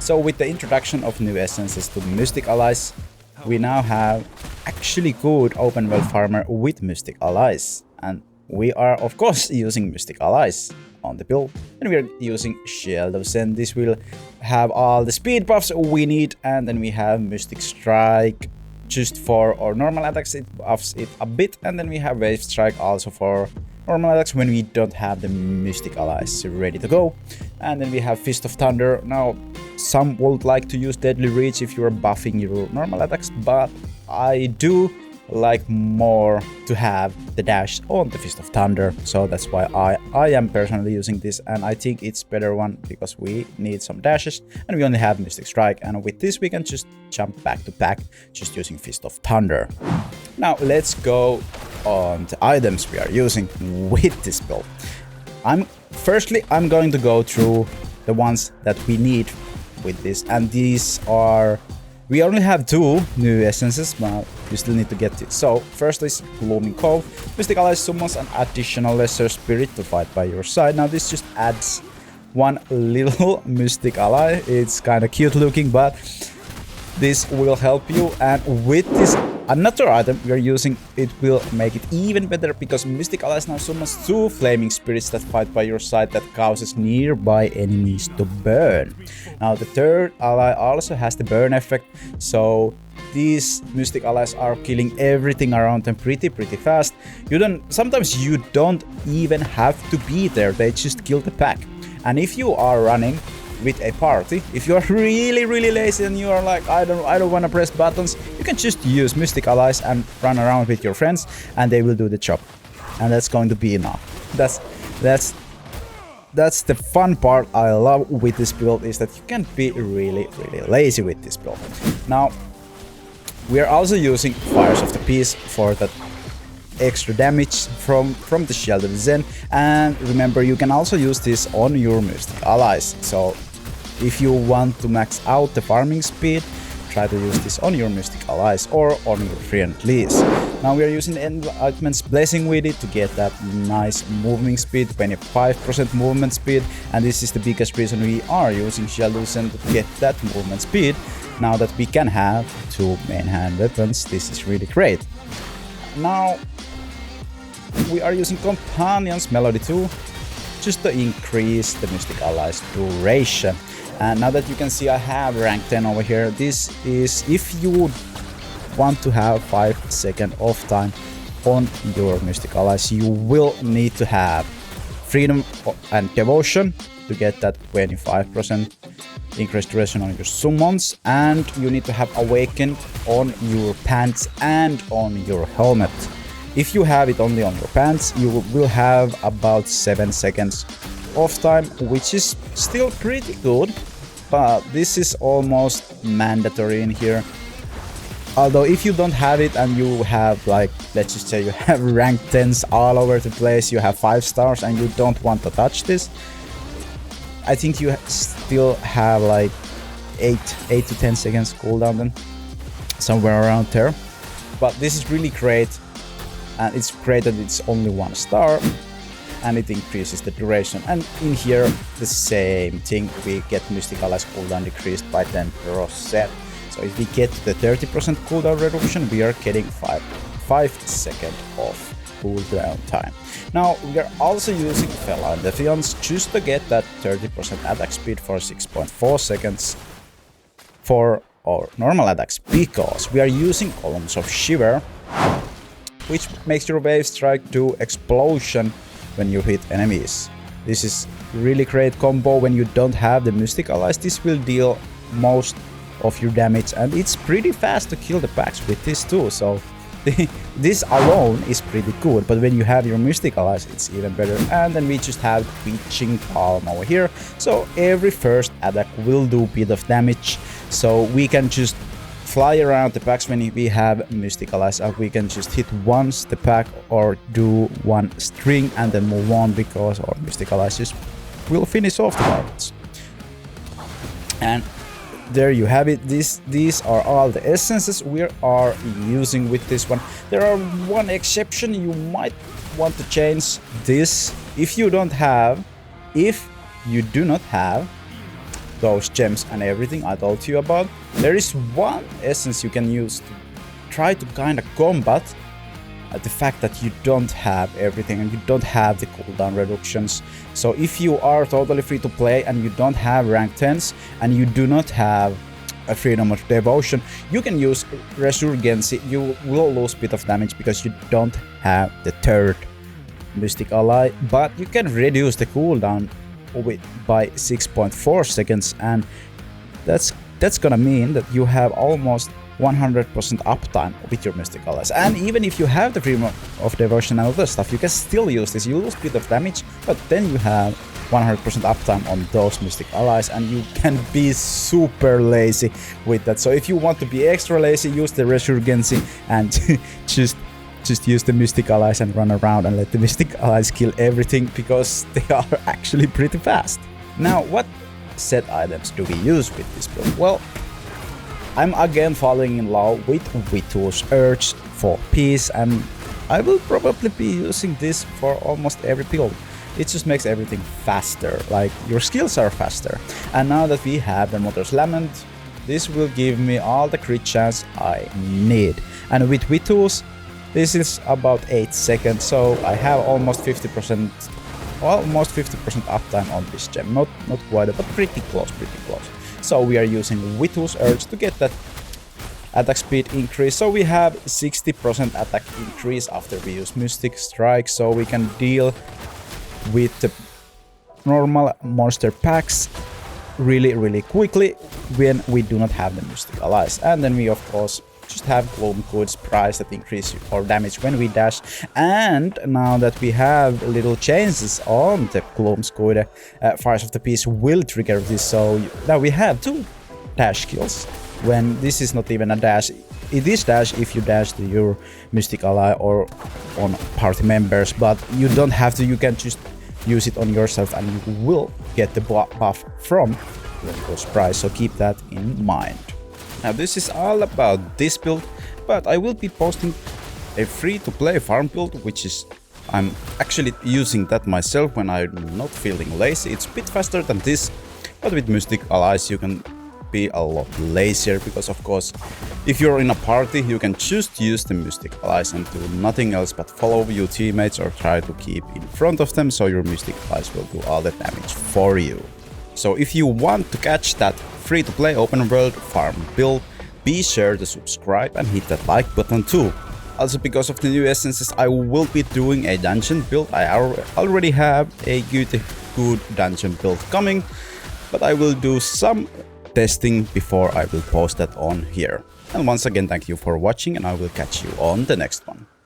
So with the introduction of new essences to Mystic Allies, we now have actually good open world farmer with Mystic Allies. And we are of course using Mystic Allies on the build, and we are using Shield of Zen. This will have all the speed buffs we need, and then we have Mystic Strike just for our normal attacks, it buffs it a bit, and then we have Wave Strike also for normal attacks when we don't have the Mystic Allies ready to go. And then we have Fist of Thunder. Now some would like to use Deadly Reach if you are buffing your normal attacks, but I do like more to have the dash on the Fist of Thunder, so that's why I am personally using this, and I think it's better one because we need some dashes and we only have Mystic Strike, and with this we can just jump back to back just using Fist of Thunder. Now let's go on the items we are using with this build. Firstly I'm going to go through the ones that we need with this, and these are, we only have 2 new essences, but you still need to get it. So first is Blooming Cove. Mystic Allies summons an additional lesser spirit to fight by your side. Now this just adds one little Mystic Ally. It's kind of cute looking, but this will help you. And with this another item we are using, it will make it even better, because Mystic Allies now summons 2 flaming spirits that fight by your side that causes nearby enemies to burn. Now the third ally also has the burn effect, so these Mystic Allies are killing everything around them pretty fast. Sometimes you don't even have to be there, they just kill the pack. And if you are running with a party, if you are really lazy and you are like, I don't want to press buttons, you can just use Mystic Allies and run around with your friends and they will do the job, and that's going to be enough. That's the fun part I love with this build, is that you can be really lazy with this build. Now we are also using Fires of the Peace for that extra damage from the Shield of Zen, and remember you can also use this on your Mystic Allies. So if you want to max out the farming speed, try to use this on your Mystic Allies or on your friendlies. Now we are using the Enlightenment's Blessing with it to get that nice movement speed, 25% movement speed, and this is the biggest reason we are using Shield of Zen, to get that movement speed. Now that we can have 2 main hand weapons, this is really great. Now we are using Companion's Melody too, just to increase the Mystic Allies duration. And now that you can see I have rank 10 over here, this is if you want to have 5-second off time on your Mystic Allies, you will need to have Freedom and Devotion to get that 25% increased duration on your summons, and you need to have Awakened on your pants and on your helmet. If you have it only on your pants, you will have about 7 seconds off time, which is still pretty good, but this is almost mandatory in here. Although if you don't have it and you have, like, let's just say you have rank 10s all over the place, you have 5 stars and you don't want to touch this, I think you still have like 8 to 10 seconds cooldown then, somewhere around there. But this is really great, and it's great that it's only 1 star and it increases the duration. And in here the same thing, we get Mystic Allies cooldown decreased by 10%. So if we get the 30% cooldown reduction, we are getting 5 seconds off cooldown time. Now we are also using Feline Defiance just to get that 30% attack speed for 6.4 seconds for our normal attacks, because we are using Columns of Shiver, which makes your Wave Strike do explosion when you hit enemies. This is really great combo when you don't have the Mystic Allies. This will deal most of your damage, and it's pretty fast to kill the packs with this too, so this alone is pretty good, but when you have your Mystic Allies it's even better. And then we just have Twitching Palm over here, so every first attack will do a bit of damage, so we can just fly around the packs when we have Mystic Allies up. We can just hit once the pack or do 1 string and then move on, because our Mystic Allies just will finish off the targets. And there you have it. These are all the essences we are using with this one. There are one exception. You might want to change this if you do not have those gems and everything I told you about, there is one essence you can use to try to kind of combat the fact that you don't have everything and you don't have the cooldown reductions. So if you are totally free to play and you don't have rank 10s and you do not have a freedom of devotion, you can use Resurgency. You will lose a bit of damage because you don't have the third mystic ally, but you can reduce the cooldown by 6.4 seconds, and that's gonna mean that you have almost 100% uptime with your mystic allies. And even if you have the freedom of devotion and other stuff, you can still use this. You lose a bit of damage, but then you have 100% uptime on those mystic allies, and you can be super lazy with that. So if you want to be extra lazy, use the Resurgency and just use the mystic allies and run around and let the mystic allies kill everything, because they are actually pretty fast. Now, what set items do we use with this build? Well, I'm again falling in love with Vitu's Urge for peace, and I will probably be using this for almost every build. It just makes everything faster, like your skills are faster. And now that we have the Mother's Lament, this will give me all the crit chance I need. And with Vitu's, this is about 8 seconds, so I have almost 50% uptime on this gem. Not quite, but pretty close. So we are using Vitu's Urge to get that attack speed increase. So we have 60% attack increase after we use Mystic Strike, so we can deal with the normal monster packs really quickly when we do not have the Mystic Allies. And then we of course just have Gloom Goods price that increase our damage when we dash. And now that we have little changes on the Gloom Good, Fires of the Peace will trigger this. So now we have 2 dash skills when this is not even a dash. It is dash if you dash to your Mystic Ally or on party members, but you don't have to. You can just use it on yourself and you will get the buff from Gloom price. So keep that in mind. Now this is all about this build, but I will be posting a free-to-play farm build, which is I'm actually using that myself when I'm not feeling lazy. It's a bit faster than this, but with Mystic Allies you can be a lot lazier, because of course if you're in a party you can just use the Mystic Allies and do nothing else but follow your teammates or try to keep in front of them, so your Mystic Allies will do all the damage for you. So if you want to catch that free-to-play open world farm build, be sure to subscribe and hit that like button too. Also, because of the new essences, I will be doing a dungeon build. I already have a good dungeon build coming, but I will do some testing before I will post that on here. And once again, thank you for watching, and I will catch you on the next one.